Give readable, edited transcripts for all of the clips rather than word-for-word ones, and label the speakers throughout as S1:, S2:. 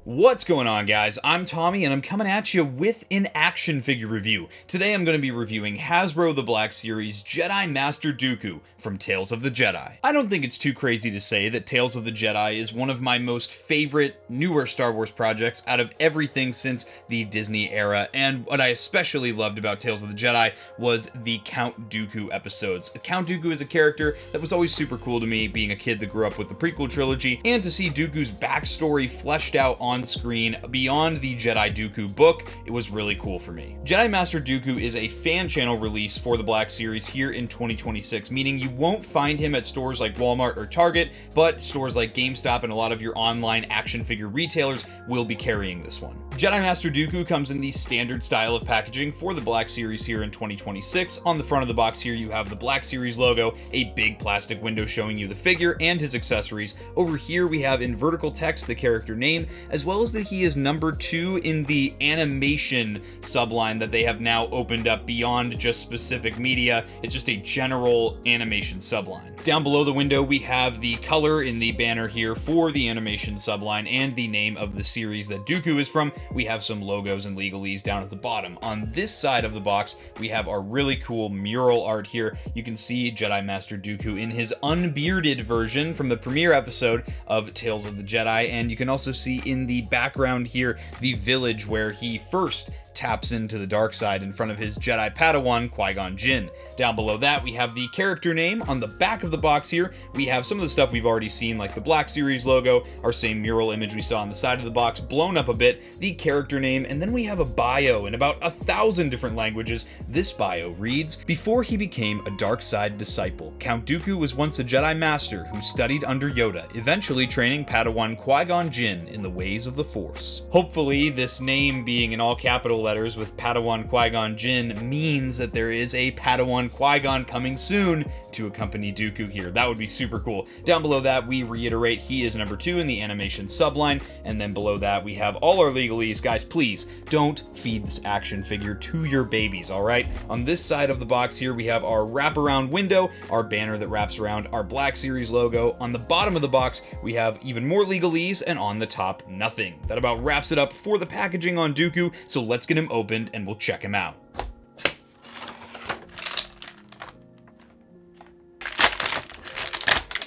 S1: What's going on, guys? I'm Tommy, and I'm coming at you with an action figure review. Today I'm going to be reviewing Hasbro The Black Series Jedi Master Dooku from Tales of the Jedi. I don't think it's too crazy to say that Tales of the Jedi is one of my most favorite newer Star Wars projects out of everything since the Disney era, and what I especially loved about Tales of the Jedi was the Count Dooku episodes. Count Dooku is a character that was always super cool to me, being a kid that grew up with the prequel trilogy, and to see Dooku's backstory fleshed out on screen beyond the Jedi Dooku book, it was really cool for me. Jedi Master Dooku is a fan channel release for the Black Series here in 2026, meaning you won't find him at stores like Walmart or Target, but stores like GameStop and a lot of your online action figure retailers will be carrying this one. Jedi Master Dooku comes in the standard style of packaging for the Black Series here in 2026. On the front of the box here you have the Black Series logo, a big plastic window showing you the figure and his accessories. Over here we have in vertical text the character name, as well as that he is number 2 in the animation subline that they have now opened up beyond just specific media. It's just a general animation subline. Down below the window we have the color in the banner here for the animation subline and the name of the series that Dooku is from. We have some logos and legalese down at the bottom. On this side of the box we have our really cool mural art here. You can see Jedi Master Dooku in his unbearded version from the premiere episode of Tales of the Jedi, and you can also see in the background here the village where he first taps into the dark side in front of his Jedi Padawan Qui-Gon Jinn. Down below that we have the character name. On the back of the box here we have some of the stuff we've already seen, like the Black Series logo, our same mural image we saw on the side of the box blown up a bit, the character name, and then we have a bio in about 1,000 different languages. This bio reads, "Before he became a dark side disciple, Count Dooku was once a Jedi Master who studied under Yoda, eventually training Padawan Qui-Gon Jinn in the ways of the Force." Hopefully this name being in all capital letters with Padawan Qui-Gon Jinn means that there is a Padawan Qui-Gon coming soon to accompany Dooku here. That would be super cool. Down below that we reiterate he is number 2 in the animation subline, and then below that we have all our legalese. Guys, please don't feed this action figure to your babies, alright? On this side of the box here we have our wraparound window, our banner that wraps around our Black Series logo. On the bottom of the box we have even more legalese, and on the top nothing. That about wraps it up for the packaging on Dooku, so let's get him opened and we'll check him out.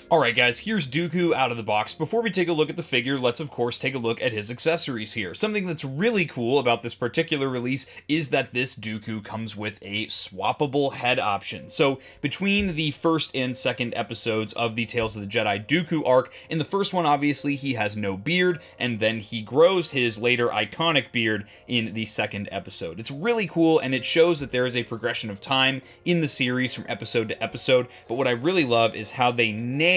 S1: Alright guys, here's Dooku out of the box. Before we take a look at the figure, let's of course take a look at his accessories here. Something that's really cool about this particular release is that this Dooku comes with a swappable head option. So between the first and second episodes of the Tales of the Jedi Dooku arc, in the first one obviously he has no beard, and then he grows his later iconic beard in the second episode. It's really cool, and it shows that there is a progression of time in the series from episode to episode, but what I really love is how they nailed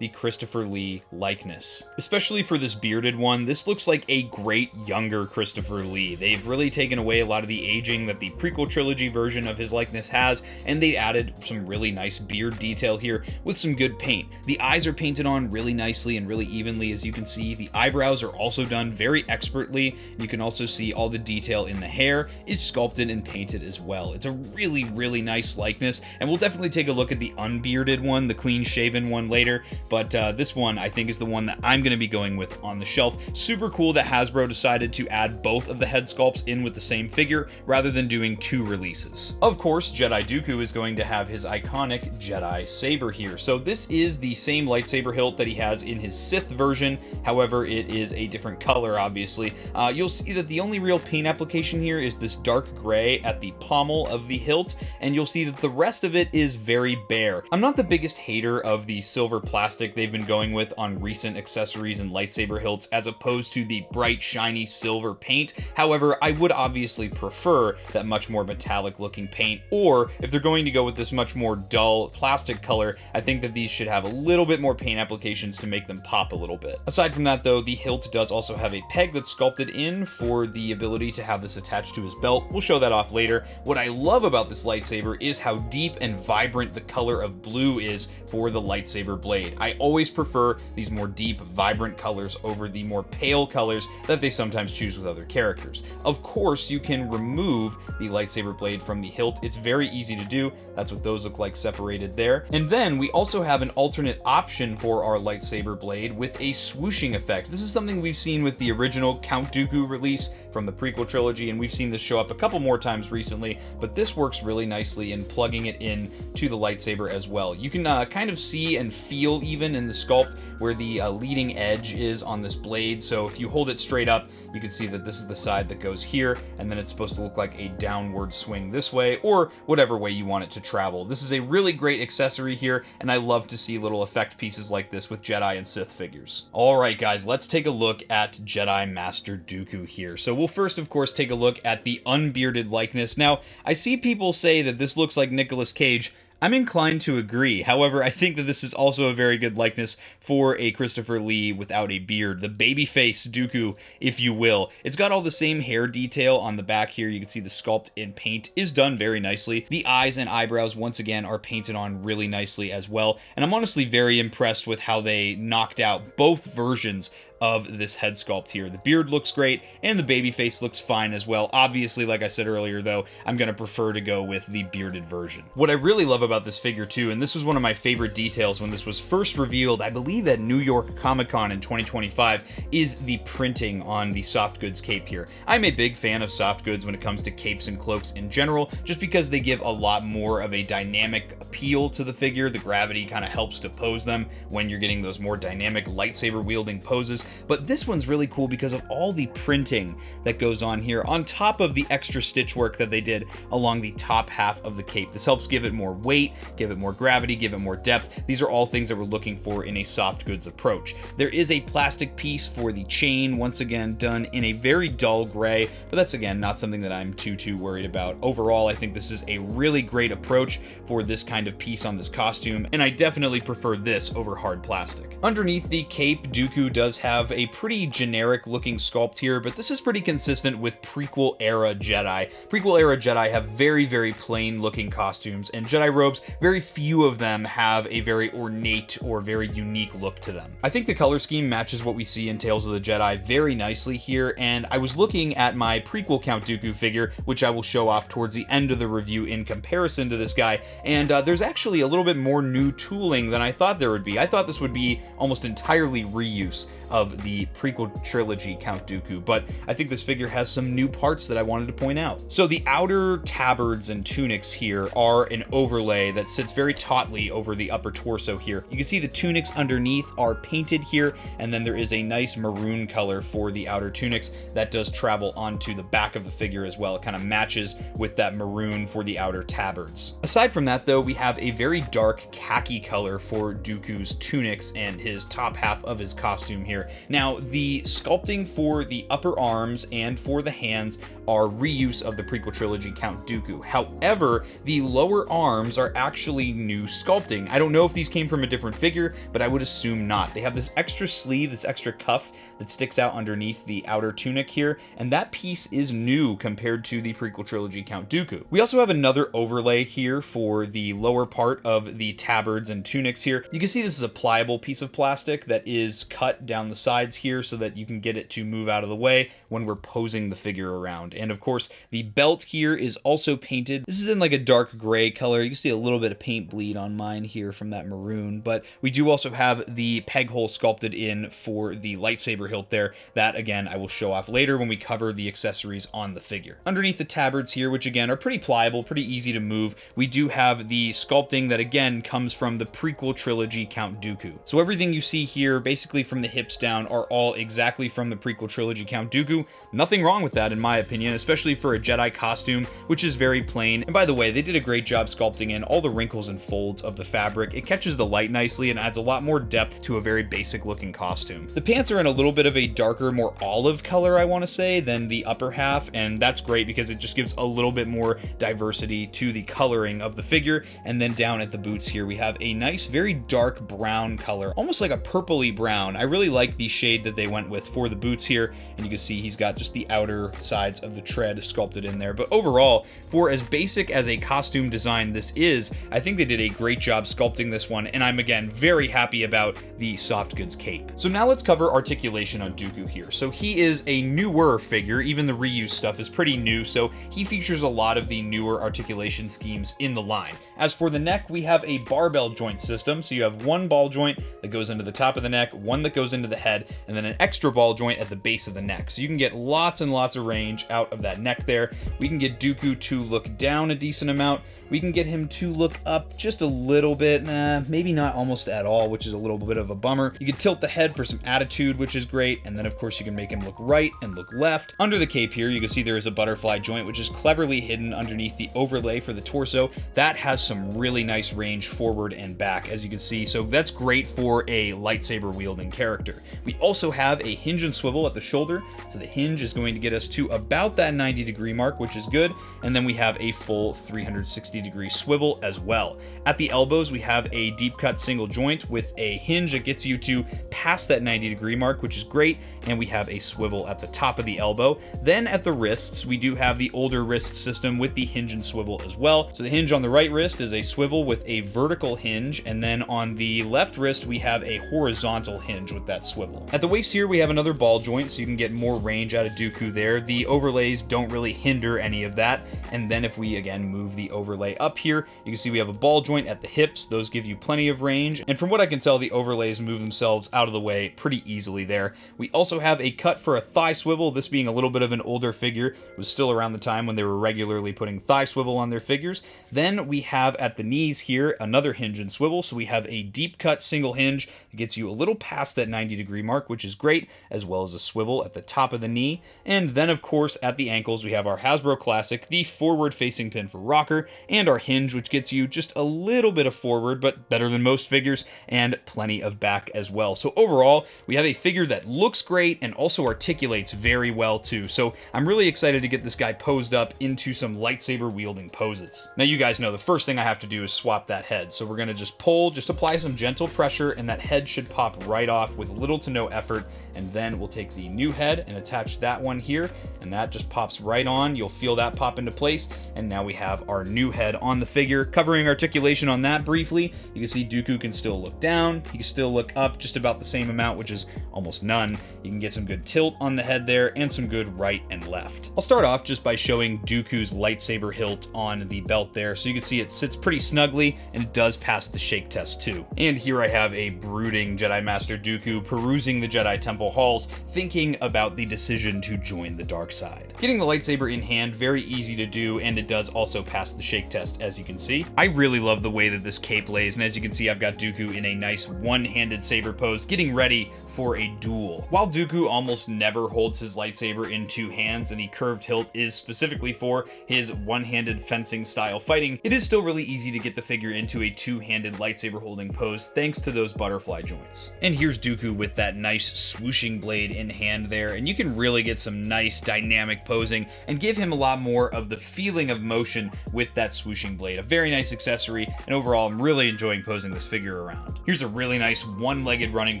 S1: the Christopher Lee likeness. Especially for this bearded one, this looks like a great younger Christopher Lee. They've really taken away a lot of the aging that the prequel trilogy version of his likeness has, and they added some really nice beard detail here with some good paint. The eyes are painted on really nicely and really evenly, as you can see. The eyebrows are also done very expertly. You can also see all the detail in the hair is sculpted and painted as well. It's a really, really nice likeness, and we'll definitely take a look at the unbearded one, the clean-shaven one later, but this one I think is the one that I'm going to be going with on the shelf. Super cool that Hasbro decided to add both of the head sculpts in with the same figure rather than doing 2 releases. Of course, Jedi Dooku is going to have his iconic Jedi saber here. So this is the same lightsaber hilt that he has in his Sith version, however it is a different color obviously. You'll see that the only real paint application here is this dark gray at the pommel of the hilt, and you'll see that the rest of it is very bare. I'm not the biggest hater of the silver plastic they've been going with on recent accessories and lightsaber hilts as opposed to the bright shiny silver paint. However, I would obviously prefer that much more metallic looking paint, or if they're going to go with this much more dull plastic color, I think that these should have a little bit more paint applications to make them pop a little bit. Aside from that though, the hilt does also have a peg that's sculpted in for the ability to have this attached to his belt. We'll show that off later. What I love about this lightsaber is how deep and vibrant the color of blue is for the lightsaber lightsaber blade. I always prefer these more deep, vibrant colors over the more pale colors that they sometimes choose with other characters. Of course, you can remove the lightsaber blade from the hilt. It's very easy to do. That's what those look like separated there. And then we also have an alternate option for our lightsaber blade with a swooshing effect. This is something we've seen with the original Count Dooku release from the prequel trilogy, and we've seen this show up a couple more times recently, but this works really nicely in plugging it in to the lightsaber as well. You can kind of see and feel even in the sculpt where the leading edge is on this blade, so if you hold it straight up, you can see that this is the side that goes here, and then it's supposed to look like a downward swing this way, or whatever way you want it to travel. This is a really great accessory here, and I love to see little effect pieces like this with Jedi and Sith figures. Alright guys, let's take a look at Jedi Master Dooku here. So we'll first, of course, take a look at the unbearded likeness. Now, I see people say that this looks like Nicolas Cage. I'm inclined to agree. However, I think that this is also a very good likeness for a Christopher Lee without a beard. The babyface Dooku, if you will. It's got all the same hair detail on the back here. You can see the sculpt in paint is done very nicely. The eyes and eyebrows, once again, are painted on really nicely as well. And I'm honestly very impressed with how they knocked out both versions of this head sculpt here. The beard looks great, and the baby face looks fine as well. Obviously, like I said earlier, though, I'm going to prefer to go with the bearded version. What I really love about this figure, too, and this was one of my favorite details when this was first revealed, I believe at New York Comic Con in 2025, is the printing on the soft goods cape here. I'm a big fan of soft goods when it comes to capes and cloaks in general, just because they give a lot more of a dynamic appeal to the figure. The gravity kind of helps to pose them when you're getting those more dynamic lightsaber-wielding poses. But this one's really cool because of all the printing that goes on here, on top of the extra stitch work that they did along the top half of the cape. This helps give it more weight, give it more gravity, give it more depth. These are all things that we're looking for in a soft goods approach. There is a plastic piece for the chain, once again done in a very dull gray, but that's again not something that I'm too worried about. Overall, I think this is a really great approach for this kind of piece on this costume, and I definitely prefer this over hard plastic. Underneath the cape, Dooku does have a pretty generic looking sculpt here, but this is pretty consistent with prequel era Jedi. Prequel era Jedi have very plain looking costumes, and Jedi robes, very few of them have a very ornate or very unique look to them. I think the color scheme matches what we see in Tales of the Jedi very nicely here, and I was looking at my prequel Count Dooku figure, which I will show off towards the end of the review in comparison to this guy, and there's actually a little bit more new tooling than I thought there would be. I thought this would be almost entirely reuse of the prequel trilogy Count Dooku, but I think this figure has some new parts that I wanted to point out. So the outer tabards and tunics here are an overlay that sits very tautly over the upper torso here. You can see the tunics underneath are painted here, and then there is a nice maroon color for the outer tunics that does travel onto the back of the figure as well. It kind of matches with that maroon for the outer tabards. Aside from that, though, we have a very dark khaki color for Dooku's tunics and his top half of his costume here. Now, the sculpting for the upper arms and for the hands are reuse of the prequel trilogy Count Dooku. However, the lower arms are actually new sculpting. I don't know if these came from a different figure, but I would assume not. They have this extra sleeve, this extra cuff that sticks out underneath the outer tunic here, and that piece is new compared to the prequel trilogy Count Dooku. We also have another overlay here for the lower part of the tabards and tunics here. You can see this is a pliable piece of plastic that is cut down the sides here so that you can get it to move out of the way when we're posing the figure around. And of course, the belt here is also painted. This is in like a dark gray color. You can see a little bit of paint bleed on mine here from that maroon, but we do also have the peg hole sculpted in for the lightsaber hilt there. That again, I will show off later when we cover the accessories on the figure. Underneath the tabards here, which again are pretty pliable, pretty easy to move, we do have the sculpting that again comes from the prequel trilogy Count Dooku. So everything you see here, basically from the hips down, are all exactly from the prequel trilogy Count Dooku. Nothing wrong with that in my opinion, especially for a Jedi costume, which is very plain. And by the way, they did a great job sculpting in all the wrinkles and folds of the fabric. It catches the light nicely and adds a lot more depth to a very basic looking costume. The pants are in a little bit of a darker, more olive color, I want to say, than the upper half, and that's great because it just gives a little bit more diversity to the coloring of the figure. And then down at the boots here, we have a nice, very dark brown color, almost like a purpley brown. I really like the shade that they went with for the boots here, and you can see he's got just the outer sides of the tread sculpted in there. But overall, for as basic as a costume design this is, I think they did a great job sculpting this one, and I'm again very happy about the soft goods cape. So now let's cover articulation on Dooku here. So he is a newer figure, even the reuse stuff is pretty new, so he features a lot of the newer articulation schemes in the line. As for the neck, we have a barbell joint system, so you have one ball joint that goes into the top of the neck, one that goes into the head, and then an extra ball joint at the base of the neck. So you can get lots and lots of range out of that neck there. We can get Dooku to look down a decent amount. We can get him to look up just a little bit, maybe not almost at all, which is a little bit of a bummer. You can tilt the head for some attitude, which is great, and then of course you can make him look right and look left. Under the cape here, you can see there is a butterfly joint, which is cleverly hidden underneath the overlay for the torso. That has some really nice range forward and back, as you can see, so that's great for a lightsaber wielding character. We also have a hinge and swivel at the shoulder, so the hinge is going to get us to about that 90-degree mark, which is good, and then we have a full 360-degree swivel as well. At the elbows, we have a deep cut single joint with a hinge that gets you to past that 90-degree mark, which is great, and we have a swivel at the top of the elbow. Then at the wrists, we do have the older wrist system with the hinge and swivel as well. So the hinge on the right wrist is a swivel with a vertical hinge, and then on the left wrist, we have a horizontal hinge with that swivel. At the waist here, we have another ball joint, so you can get more range out of Dooku there. The overlays don't really hinder any of that. And then if we again move the overlay up here, you can see we have a ball joint at the hips. Those give you plenty of range. And from what I can tell, the overlays move themselves out of the way pretty easily there. We also have a cut for a thigh swivel. This being a little bit of an older figure, it was still around the time when they were regularly putting thigh swivel on their figures. Then we have at the knees here, another hinge and swivel. So we have a deep cut single hinge that gets you a little past that 90-degree mark, which is great, as well as a swivel at the top of the knee. And then of course at the ankles, we have our Hasbro classic, the forward facing pin for rocker, and our hinge, which gets you just a little bit of forward, but better than most figures, and plenty of back as well. So overall, we have a figure that looks great and also articulates very well too. So I'm really excited to get this guy posed up into some lightsaber wielding poses. Now you guys know the first thing I have to do is swap that head. So we're gonna just pull, just apply some gentle pressure, and that head should pop right off with little to no effort. And then we'll take the new head and attach that one here, and that just pops right on. You'll feel that pop into place, and now we have our new head on the figure. Covering articulation on that briefly, you can see Dooku can still look down, he can still look up just about the same amount, which is almost none. You can get some good tilt on the head there, and some good right and left. I'll start off just by showing Dooku's lightsaber hilt on the belt there, so you can see it sits pretty snugly, and it does pass the shake test too. And here I have a brooding Jedi Master Dooku perusing the Jedi Temple halls, thinking about the decision to join the dark side. Getting the lightsaber in hand, very easy to do, and it does also pass the shake test, as you can see. I really love the way that this cape lays, and as you can see, I've got Dooku in a nice one-handed saber pose, getting ready for a duel. While Dooku almost never holds his lightsaber in two hands, and the curved hilt is specifically for his one-handed fencing style fighting, it is still really easy to get the figure into a two-handed lightsaber holding pose thanks to those butterfly joints. And here's Dooku with that nice swooshing blade in hand there, and you can really get some nice dynamic posing and give him a lot more of the feeling of motion with that swooshing blade. A very nice accessory, and overall I'm really enjoying posing this figure around. Here's a really nice one-legged running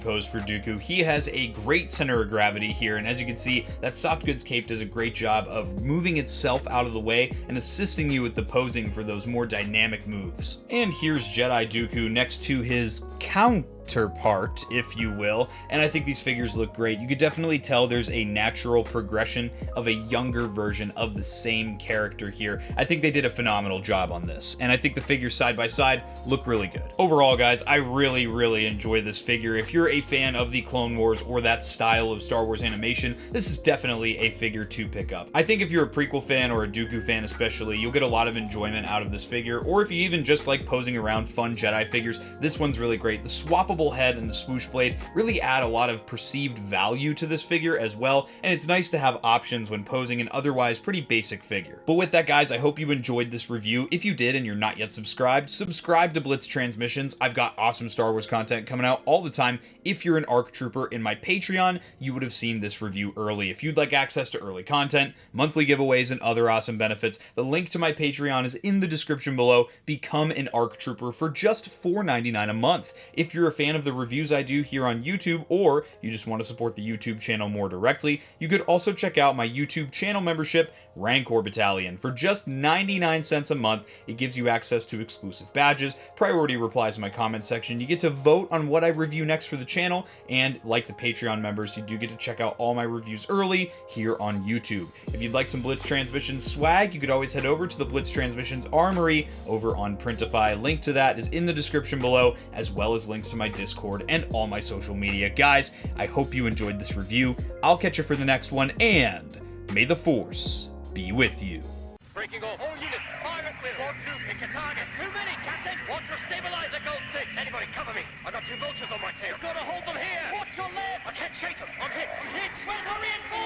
S1: pose for Dooku. He has a great center of gravity here, and as you can see, that soft goods cape does a great job of moving itself out of the way and assisting you with the posing for those more dynamic moves. And here's Jedi Dooku next to his counterpart, if you will, and I think these figures look great. You could definitely tell there's a natural progression of a younger version of the same character here. I think they did a phenomenal job on this, and I think the figures side by side look really good. Overall, guys, I really enjoy this figure. If you're a fan of the Clone Wars or that style of Star Wars animation, this is definitely a figure to pick up. I think if you're a prequel fan or a Dooku fan especially, you'll get a lot of enjoyment out of this figure, or if you even just like posing around fun Jedi figures, this one's really great great. The swappable head and the swoosh blade really add a lot of perceived value to this figure as well, and it's nice to have options when posing an otherwise pretty basic figure. But with that, guys, I hope you enjoyed this review. If you did and you're not yet subscribed, subscribe to Blitz Transmissions. I've got awesome Star Wars content coming out all the time. If you're an ARC Trooper in my Patreon, you would have seen this review early. If you'd like access to early content, monthly giveaways, and other awesome benefits, the link to my Patreon is in the description below. Become an ARC Trooper for just $4.99 a month. If you're a fan of the reviews I do here on YouTube, or you just want to support the YouTube channel more directly, you could also check out my YouTube channel membership, Rancor Battalion. For just 99 cents a month, it gives you access to exclusive badges, priority replies in my comment section, you get to vote on what I review next for the channel, and like the Patreon members, you do get to check out all my reviews early here on YouTube. If you'd like some Blitz Transmissions swag, you could always head over to the Blitz Transmissions Armory over on Printify. Link to that is in the description below, as well as links to my Discord and all my social media. Guys, I hope you enjoyed this review. I'll catch you for the next one, and may the Force be with you.
S2: Breaking off. All units, fire at will. 1-2, pick your targets. Too many, Captain. Watch your stabilizer, Gold 6. Anybody cover me. I got 2 vultures on my tail. Gotta hold them here. Watch your left. I can't shake them. I'm hit. Where's our reinforcements?